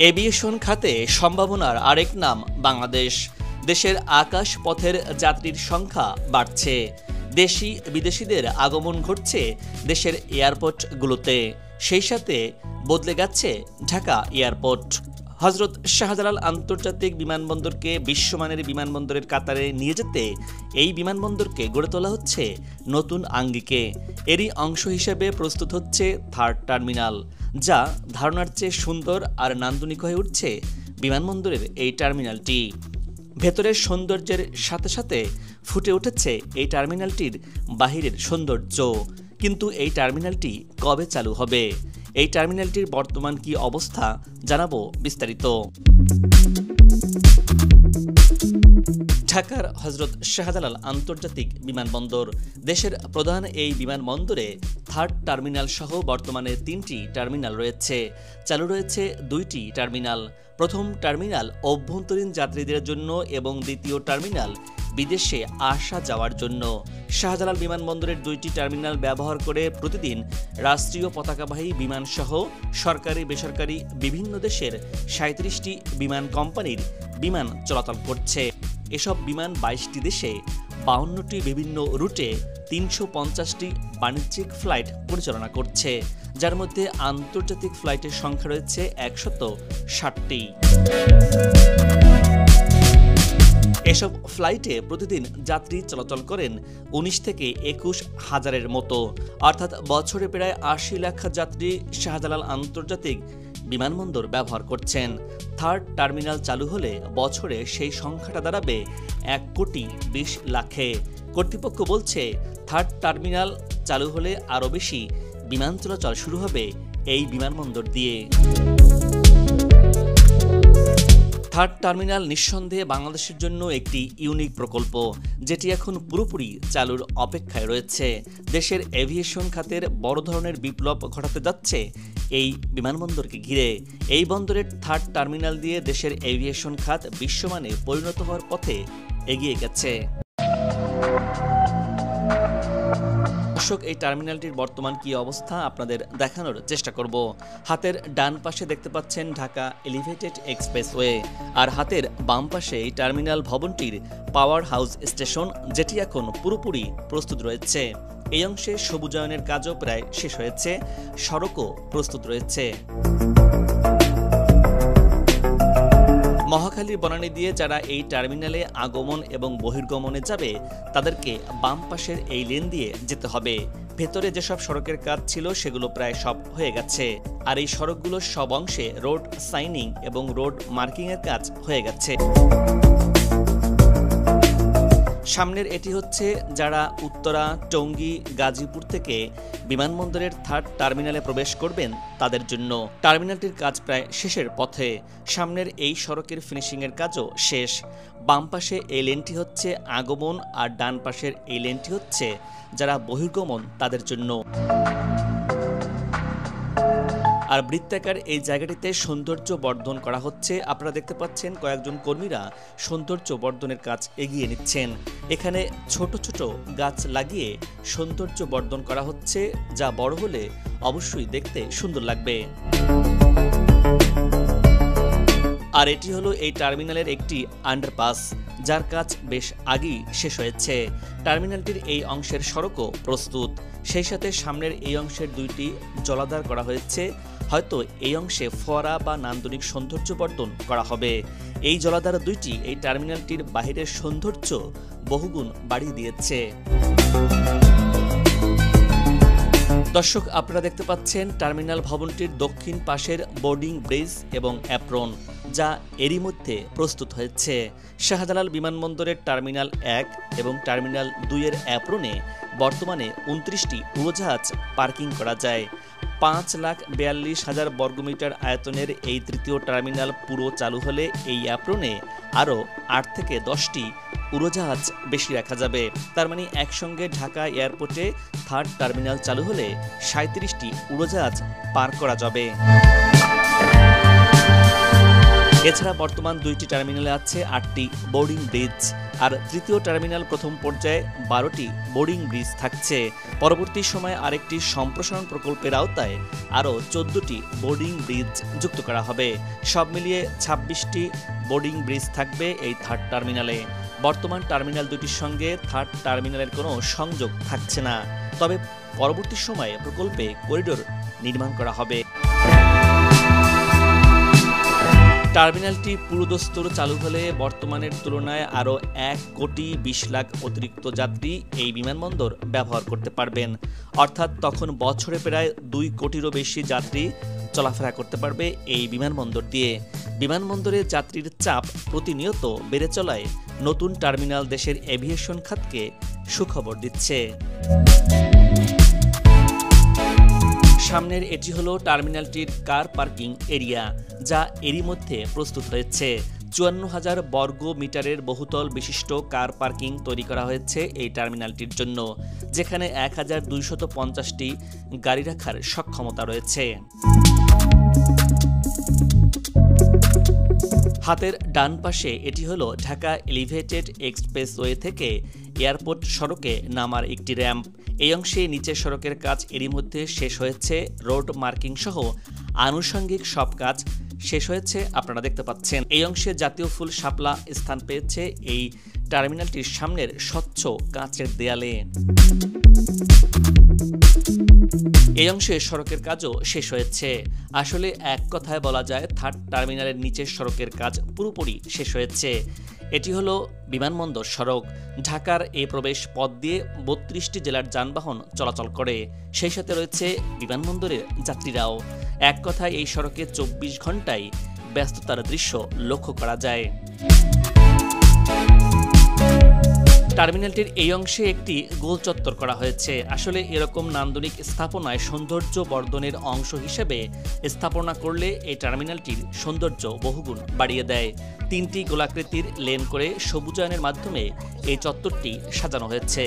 Aviation খাতে সম্ভাবনার আরেক নাম বাংলাদেশ। দেশের আকাশ পথের যাত্রীর সংখ্যা বাড়ছে। দেশি বিদেশিদের আগমন ঘটছে দেশের এয়ারপোর্টগুলোতে। সেই সাথে বদলে গেছে ঢাকা এয়ারপোর্ট। হজরত শাহজালাল আন্তর্জাতিক বিমানবন্দরকে বিশ্বমানের বিমানবন্দরের কাতারে নিয়ে যেতে এই বিমানবন্দরকে গড়ে তোলা হচ্ছে নতুন আঙ্গিকে। এরই অংশ হিসেবে প্রস্তুত হচ্ছে থার্ড টার্মিনাল, যা ধারণার চেয়ে সুন্দর আর নান্দনিক হয়ে উঠছে বিমানবন্দরের এই টার্মিনালটি। ভেতরের সৌন্দর্যের সাথে সাথে ফুটে উঠেছে এই টার্মিনালটির বাহিরের সৌন্দর্য। কিন্তু এই টার্মিনালটি কবে চালু হবে, এই টার্মিনালটির বর্তমান কি অবস্থা, জানাবো বিস্তারিত। ঢাকার হজরত শাহজালাল আন্তর্জাতিক বিমানবন্দর দেশের প্রধান। এই বিমানবন্দরে থার্ড টার্মিনাল সহ বর্তমানে 3টি টার্মিনাল রয়েছে। চালু রয়েছে 2টি টার্মিনাল। প্রথম টার্মিনাল অভ্যন্তরীণ যাত্রীদের জন্য এবং দ্বিতীয় টার্মিনাল বিদেশে আসা যাওয়ার জন্য। শাহজালাল বিমানবন্দরের 2টি টার্মিনাল ব্যবহার করে প্রতিদিন রাষ্ট্রীয় পতাকাবাহী বিমান সহ সরকারি বেসরকারি বিভিন্ন দেশের 37টি বিমান কোম্পানির বিমান চলাচল করছে। এসব বিমান 22টি দেশে 52টি বিভিন্ন রুটে 350টি বাণিজ্যিক ফ্লাইট পরিচালনা করছে, যার মধ্যে আন্তর্জাতিক ফ্লাইটের সংখ্যা রয়েছে 160টি। এসব ফ্লাইটে প্রতিদিন যাত্রী চলাচল করেন 19 থেকে 21 হাজারের মতো, অর্থাৎ বছরে প্রায় 80 লাখ যাত্রী শাহজালাল আন্তর্জাতিক বিমানবন্দর ব্যবহার করছেন। থার্ড টার্মিনাল চালু হলে বছরে সেই সংখ্যাটা দাঁড়াবে 1,20,00,000-এ। কর্তৃপক্ষ বলছে থার্ড টার্মিনাল চালু হলে আরও বেশি বিমান চলাচল শুরু হবে এই বিমানবন্দর দিয়ে। থার্ড টার্মিনাল নিঃসন্দেহে বাংলাদেশের জন্য একটি ইউনিক প্রকল্প, যেটি এখন পুরোপুরি চালুর অপেক্ষায় রয়েছে। দেশের এভিয়েশন খাতের বড় ধরনের বিপ্লব ঘটাতে যাচ্ছে এই বিমানবন্দরকে ঘিরে। এই বন্দরের থার্ড টার্মিনাল দিয়ে দেশের এভিয়েশন খাত বিশ্বমানে পরিণত হওয়ার পথে এগিয়ে গেছে। দর্শক, এই টার্মিনালটির বর্তমান কি অবস্থা আপনাদের দেখানোর চেষ্টা করব। হাতের ডান পাশে দেখতে পাচ্ছেন ঢাকা এলিভেটেড এক্সপ্রেসওয়ে, আর হাতের বাম পাশে এই টার্মিনাল ভবনটির পাওয়ার হাউস স্টেশন, যেটি এখন পুরোপুরি প্রস্তুত রয়েছে। এই অংশে সবুজায়নের কাজও প্রায় শেষ হয়েছে, সড়কও প্রস্তুত রয়েছে। মহাখালীর বনানী দিয়ে যারা এই টার্মিনালে আগমন এবং বহির্গমনে যাবে, তাদেরকে বাম পাশের এই লেন দিয়ে যেতে হবে। ভেতরে যেসব সড়কের কাজ ছিল সেগুলো প্রায় সব হয়ে গেছে, আর এই সড়কগুলোর সব অংশে রোড সাইনিং এবং রোড মার্কিংয়ের কাজ হয়ে গেছে। সামনের এটি হচ্ছে যারা উত্তরা, টঙ্গী, গাজীপুর থেকে বিমানবন্দরের থার্ড টার্মিনালে প্রবেশ করবেন তাদের জন্য। টার্মিনালটির কাজ প্রায় শেষের পথে। সামনের এই সড়কের ফিনিশিংয়ের কাজও শেষ। বাম পাশে এই লেনটি হচ্ছে আগমন, আর ডান পাশের এই লেনটি হচ্ছে যারা বহির্গমন তাদের জন্য। আর বৃত্তাকার এই জায়গাটিতে সৌন্দর্য বর্ধন করা হচ্ছে। আপনারা দেখতে পাচ্ছেন কয়েকজন কর্মীরা সৌন্দর্য বর্ধনের কাজ এগিয়ে নিচ্ছেন। এখানে ছোট ছোট গাছ লাগিয়ে সৌন্দর্য বর্ধন করা হচ্ছে, যা বড় হলে অবশ্যই দেখতে সুন্দর লাগবে। আর এটি হলো এই টার্মিনালের একটি আন্ডারপাস, যার কাজ বেশ আগেই শেষ হয়েছে। টার্মিনালটির এই অংশের সড়কও প্রস্তুত। সেই সাথে সামনের এই অংশের 2টি জলাধার করা হয়েছে। হয়তো এই অংশে ফোয়ারা বা নান্দনিক সৌন্দর্য বর্ধন করা হবে। এই জলাধার 2টি এই টার্মিনালটির বাহিরের সৌন্দর্য বহুগুণ বাড়িয়ে দিয়েছে। দর্শক, আপনারা দেখতে পাচ্ছেন টার্মিনাল ভবনটির দক্ষিণ পাশের বোর্ডিং ব্রিজ এবং অ্যাপ্রন, যা এরই মধ্যে প্রস্তুত হয়েছে। শাহজালাল বিমানবন্দরের টার্মিনাল 1 এবং টার্মিনাল 2 এর অ্যাপ্রনে বর্তমানে 29টি উড়োজাহাজ পার্কিং করা যায়। 5,42,000 বর্গমিটার আয়তনের এই তৃতীয় টার্মিনাল পুরো চালু হলে এই অ্যাপ্রনে আরও 8 থেকে 10টি উড়োজাহাজ বেশি রাখা যাবে। তার মানে একসঙ্গে ঢাকা এয়ারপোর্টে থার্ড টার্মিনাল চালু হলে 37টি উড়োজাহাজ পার্ক করা যাবে। এছাড়া বর্তমান 2টি টার্মিনালে আছে 8টি বোর্ডিং ব্রিজ, আর তৃতীয় টার্মিনাল প্রথম পর্যায়ে 12টি বোর্ডিং ব্রিজ থাকছে। পরবর্তী সময়ে আরেকটি সম্প্রসারণ প্রকল্পের আওতায় আরও 14টি বোর্ডিং ব্রিজ যুক্ত করা হবে। সব মিলিয়ে 26টি বোর্ডিং ব্রিজ থাকবে এই থার্ড টার্মিনালে। বর্তমান টার্মিনাল দুটির সঙ্গে থার্ড টার্মিনালের কোনো সংযোগ থাকছে না, তবে পরবর্তী সময়ে প্রকল্পে করিডোর নির্মাণ করা হবে। টার্মিনালটি পুরোদস্তুর চালু হলে বর্তমানের তুলনায় আরও 1,20,00,000 অতিরিক্ত যাত্রী এই বিমানবন্দর ব্যবহার করতে পারবেন। অর্থাৎ তখন বছরে প্রায় 2 কোটিরও বেশি যাত্রী চলাফেরা করতে পারবে এই বিমানবন্দর দিয়ে। বিমানবন্দরে যাত্রীর চাপ প্রতিনিয়ত বেড়ে চলায় নতুন টার্মিনাল দেশের এভিয়েশন খাতকে সুখবর দিচ্ছে। সামনের এটি হলো টার্মিনালটির কার পার্কিং এরিয়া, যা এরই মধ্যে প্রস্তুত হয়েছে। 54,000 বর্গ মিটারের বহুতল বিশিষ্ট কার পার্কিং তৈরি করা হয়েছে এই টার্মিনালটির জন্য, যেখানে 1,250টি গাড়ি রাখার সক্ষমতা রয়েছে। হাতের ডান পাশে এটি হলো ঢাকা এলিভেটেড এক্সপ্রেসওয়ে থেকে এয়ারপোর্ট সড়কে নামার একটি র্যাম্প। এই অংশে নিচের সড়কের কাজ এরই মধ্যে শেষ হয়েছে। রোড মার্কিং সহ আনুষঙ্গিক সব কাজ শেষ হয়েছে, আপনারা দেখতে পাচ্ছেন। এই অংশে জাতীয় ফুল শাপলা স্থান পেয়েছে এই টার্মিনালটির সামনের স্বচ্ছ কাঁচের দেয়ালে। এই অংশে সড়কের কাজও শেষ হয়েছে। আসলে এক কথায় বলা যায় থার্ড টার্মিনালের নিচের সড়কের কাজ পুরোপুরি শেষ হয়েছে। এটি হলো বিমানবন্দর সড়ক। ঢাকার এই প্রবেশ পথ দিয়ে 32টি জেলার যানবাহন চলাচল করে, সেই সাথে রয়েছে বিমানবন্দরের যাত্রীরাও। এক কথায় এই সড়কে 24 ঘন্টায় ব্যস্ততার দৃশ্য লক্ষ্য করা যায়। টার্মিনালটির এই অংশে একটি গোল চত্বর করা হয়েছে। আসলে এরকম নান্দনিক স্থাপনায় সৌন্দর্য বর্ধনের অংশ হিসেবে স্থাপনা করলে এই টার্মিনালটির সৌন্দর্য বহুগুণ বাড়িয়ে দেয়। 3টি গোলাকৃতির লেন করে সবুজায়নের মাধ্যমে এই চত্বরটি সাজানো হয়েছে।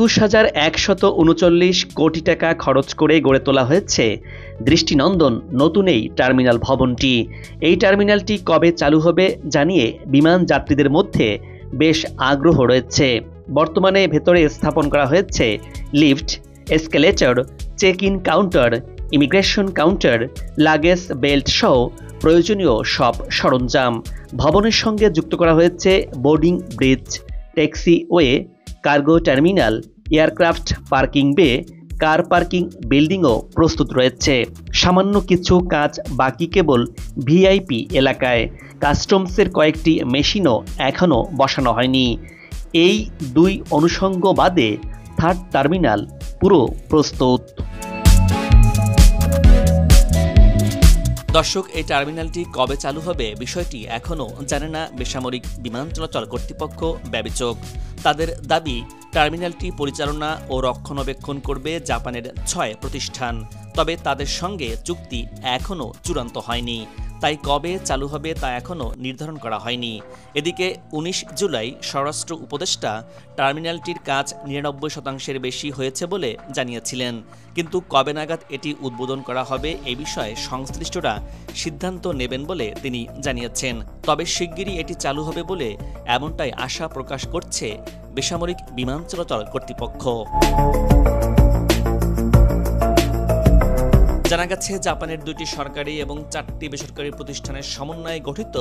21,139 কোটি টাকা খরচ করে গড়ে তোলা হয়েছে দৃষ্টিনন্দন নতুন এই টার্মিনাল ভবনটি। এই টার্মিনালটি কবে চালু হবে জানিয়ে বিমান যাত্রীদের মধ্যে বেশ আগ্রহ রয়েছে। বর্তমানে ভেতরে স্থাপন করা হয়েছে lift, escalator, check in counter, immigration counter, luggage belt সহ প্রয়োজনীয় সব সরঞ্জাম। ভবনের সঙ্গে যুক্ত করা হয়েছে boarding bridge, taxiway, cargo terminal, aircraft parking bay, car parking বিল্ডিংও প্রস্তুত রয়েছে। সামান্য কিছু কাজ বাকি কেবল ভিআইপি এলাকায়। কাস্টমসের কয়েকটি মেশিনও এখনও বসানো হয়নি। এই 2 অনুষঙ্গ বাদে থার্ড টার্মিনাল পুরো প্রস্তুত। দর্শক, এই টার্মিনালটি কবে চালু হবে বিষয়টি এখনও জানে না বেসামরিক বিমান চলাচল কর্তৃপক্ষ ব্যবচক। তাদের দাবি টার্মিনালটি পরিচালনা ও রক্ষণাবেক্ষণ করবে জাপানের 6 প্রতিষ্ঠান। তবে তাদের সঙ্গে চুক্তি এখনও চূড়ান্ত হয়নি, তাই কবে চালু হবে তা এখনও নির্ধারণ করা হয়নি। এদিকে 19 জুলাই স্বরাষ্ট্র উপদেষ্টা টার্মিনালটির কাজ 99% বেশি হয়েছে বলে জানিয়েছিলেন, কিন্তু কবে নাগাদ এটি উদ্বোধন করা হবে এ বিষয়ে সংশ্লিষ্টরা সিদ্ধান্ত নেবেন বলে তিনি জানিয়েছেন। তবে শিগগিরই এটি চালু হবে বলে এমনটাই আশা প্রকাশ করছে বেসামরিক বিমান চলাচল কর্তৃপক্ষ। জানা গেছে জাপানের 2টি সরকারি এবং 4টি বেসরকারি প্রতিষ্ঠানের সমন্বয়ে গঠিত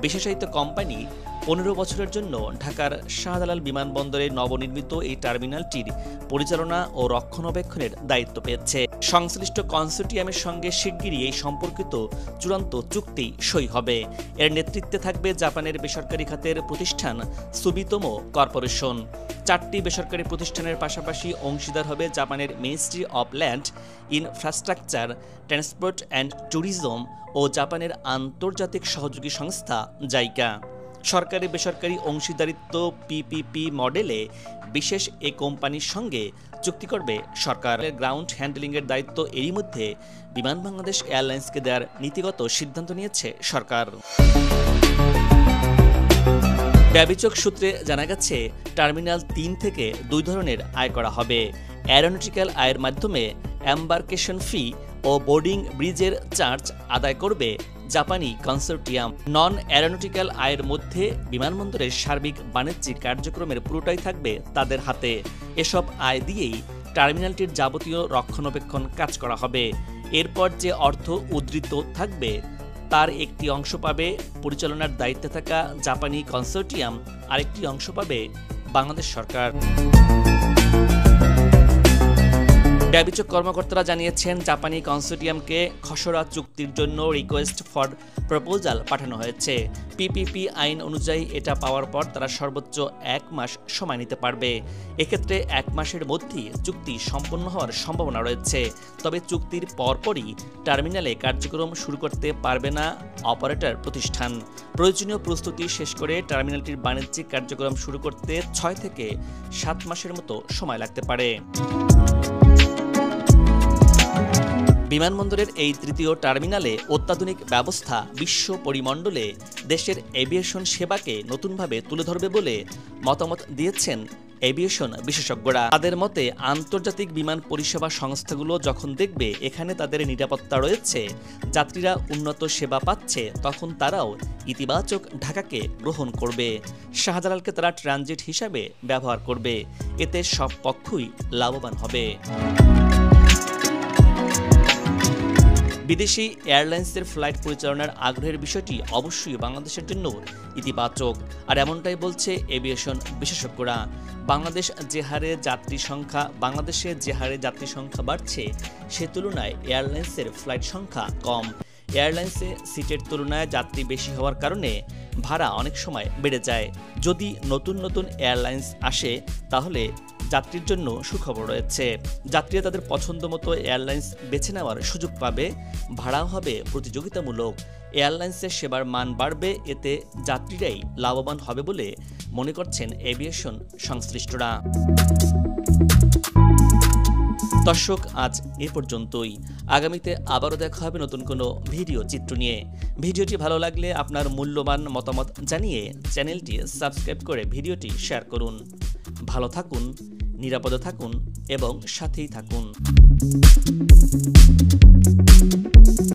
বিশেষায়িত কোম্পানি 15 বছরের জন্য ঢাকার শাহজালাল বিমানবন্দরে নবনির্মিত এই টার্মিনালটির পরিচালনা ও রক্ষণাবেক্ষণের দায়িত্ব পেয়েছে। সংশ্লিষ্ট কনসোর্টিয়ামের সঙ্গে শিগগিরই এই সম্পর্কিত চূড়ান্ত চুক্তি সই হবে। এর নেতৃত্বে থাকবে জাপানের বেসরকারি খাতের প্রতিষ্ঠান সুবিতোমো কর্পোরেশন। 4টি বেসরকারি প্রতিষ্ঠানের পাশাপাশি অংশীদার হবে জাপানের ministry of land, infrastructure, transport and tourism ও জাপানের আন্তর্জাতিক সহযোগী সংস্থা জাইকা। সরকারি বেসরকারি অংশীদারিত্ব পিপিপি মডেলে বিশেষ এ কোম্পানির সঙ্গে চুক্তি করবে সরকার। গ্রাউন্ড হ্যান্ডলিংয়ের দায়িত্ব এরই মধ্যে বিমান বাংলাদেশ এয়ারলাইন্সকে দেওয়ার নীতিগত সিদ্ধান্ত নিয়েছে সরকার। ব্যবচক সূত্রে জানা গেছে টার্মিনাল 3 থেকে 2 ধরনের আয় করা হবে। অ্যারোনটিক্যাল আয়ের মাধ্যমে এম্বার্কেশন ফি ও বোর্ডিং ব্রিজের চার্জ আদায় করবে জাপানি কনসোর্টিয়াম। নন অ্যারোনটিক্যাল আয়ের মধ্যে বিমানবন্দরের সার্বিক বাণিজ্যিক কার্যক্রমের পুরোটাই থাকবে তাদের হাতে। এসব আয় দিয়েই টার্মিনালটির যাবতীয় রক্ষণাবেক্ষণ কাজ করা হবে। এরপর যে অর্থ উদ্ধৃত থাকবে তার একটি অংশ পাবে পরিচালনার দায়িত্বে থাকা জাপানি কনসোর্টিয়াম, আরেকটি অংশ পাবে বাংলাদেশ সরকার। ব্যবসায়িক কর্মকর্তারা জানিয়েছেন, জাপানি কনসোর্টিয়ামকে খসড়া চুক্তির জন্য রিকোয়েস্ট ফর প্রপোজাল পাঠানো হয়েছে। পিপিপি আইন অনুযায়ী এটা পাওয়ার পর তারা সর্বোচ্চ 1 মাস সময় নিতে পারবে। এক্ষেত্রে 1 মাসের মধ্যেই চুক্তি সম্পন্ন হওয়ার সম্ভাবনা রয়েছে। তবে চুক্তির পরপরই টার্মিনালে কার্যক্রম শুরু করতে পারবে না অপারেটর প্রতিষ্ঠান। প্রয়োজনীয় প্রস্তুতি শেষ করে টার্মিনালটির বাণিজ্যিক কার্যক্রম শুরু করতে 6 থেকে 7 মাসের মতো সময় লাগতে পারে। বিমানবন্দরের এই তৃতীয় টার্মিনালে অত্যাধুনিক ব্যবস্থা বিশ্ব পরিমণ্ডলে দেশের এভিয়েশন সেবাকে নতুনভাবে তুলে ধরবে বলে মতামত দিয়েছেন এভিয়েশন বিশেষজ্ঞরা। তাদের মতে, আন্তর্জাতিক বিমান পরিষেবা সংস্থাগুলো যখন দেখবে এখানে তাদের নিরাপত্তা রয়েছে, যাত্রীরা উন্নত সেবা পাচ্ছে, তখন তারাও ইতিবাচক ঢাকাকে গ্রহণ করবে। শাহজালালকে তারা ট্রানজিট হিসাবে ব্যবহার করবে। এতে সব পক্ষই লাভবান হবে। বিদেশি এয়ারলাইন্সের ফ্লাইট পরিচালনার আগ্রহের বিষয়টি অবশ্যই বাংলাদেশের জন্য ইতিবাচক, আর এমনটাই বলছে এভিয়েশন বিশেষজ্ঞরা। বাংলাদেশে যে হারে যাত্রী সংখ্যা বাড়ছে, সে তুলনায় এয়ারলাইন্সের ফ্লাইট সংখ্যা কম। এয়ারলাইন্সে সিটের তুলনায় যাত্রী বেশি হওয়ার কারণে ভাড়া অনেক সময় বেড়ে যায়। যদি নতুন নতুন এয়ারলাইন্স আসে তাহলে যাত্রীর জন্য সুখবর রয়েছে। যাত্রীরা তাদের পছন্দ মতো এয়ারলাইন্স বেছে নেওয়ার সুযোগ পাবে, ভাড়াও হবে প্রতিযোগিতামূলক। এয়ারলাইন্সের সেবার মান বাড়বে, এতে যাত্রীরাই লাভবান হবে বলে মনে করছেন এভিয়েশন সংশ্লিষ্টরা। দর্শক, আজ এ পর্যন্তই। আগামীতে আবারও দেখা হবে নতুন কোনো ভিডিও চিত্র নিয়ে। ভিডিওটি ভালো লাগলে আপনার মূল্যবান মতামত জানিয়ে চ্যানেলটি সাবস্ক্রাইব করে ভিডিওটি শেয়ার করুন। ভালো থাকুন, নিরাপদে থাকুন এবং সাথেই থাকুন।